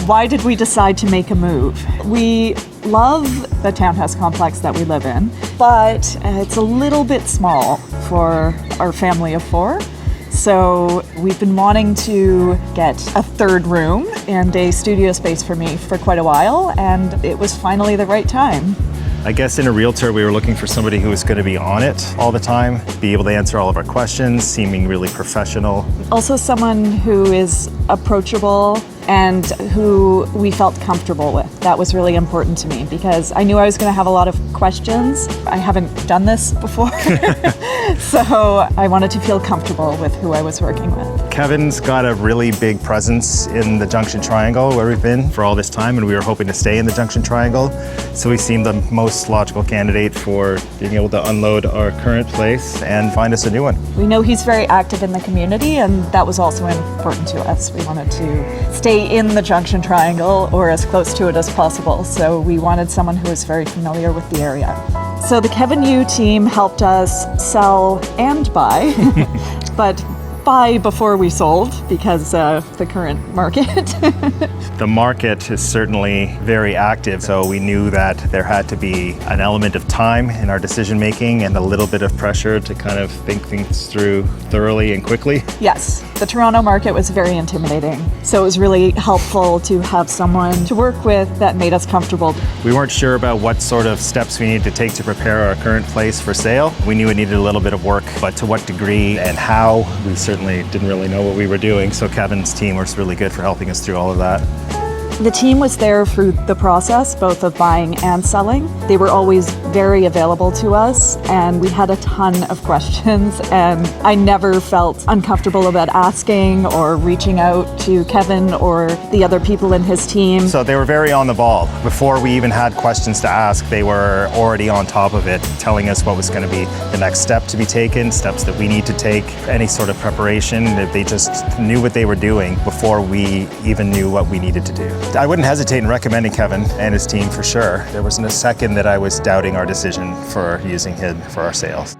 Why did we decide to make a move? We love the townhouse complex that we live in, but it's a little bit small for our family of 4. So we've been wanting to get a third room and a studio space for me for quite a while, and it was finally the right time. I guess in a realtor, we were looking for somebody who was going to be on it all the time, be able to answer all of our questions, seeming really professional. Also someone who is approachable and who we felt comfortable with. That was really important to me because I knew I was going to have a lot of questions. I haven't done this before, so I wanted to feel comfortable with who I was working with. Kevin's got a really big presence in the Junction Triangle where we've been for all this time, and we were hoping to stay in the Junction Triangle. So he seemed the most logical candidate for being able to unload our current place and find us a new one. We know he's very active in the community, and that was also important to us. We wanted to stay in the Junction Triangle or as close to it as possible. So we wanted someone who was very familiar with the area. So the Kevin Yu team helped us sell and buy, but buy before we sold because of the current market. The market is certainly very active, so we knew that there had to be an element of time in our decision making and a little bit of pressure to kind of think things through thoroughly and quickly. Yes, the Toronto market was very intimidating, so it was really helpful to have someone to work with that made us comfortable. We weren't sure about what sort of steps we needed to take to prepare our current place for sale. We knew it needed a little bit of work, but to what degree and how, we certainly didn't really know what we were doing, so Kevin's team was really good for helping us through all of that. The team was there through the process, both of buying and selling. They were always very available to us, and we had a ton of questions, and I never felt uncomfortable about asking or reaching out to Kevin or the other people in his team. So they were very on the ball. Before we even had questions to ask, they were already on top of it, telling us what was going to be the next step to be taken, steps that we need to take, any sort of preparation. They just knew what they were doing before we even knew what we needed to do. I wouldn't hesitate in recommending Kevin and his team for sure. There wasn't a second that I was doubting our decision for using him for our sales.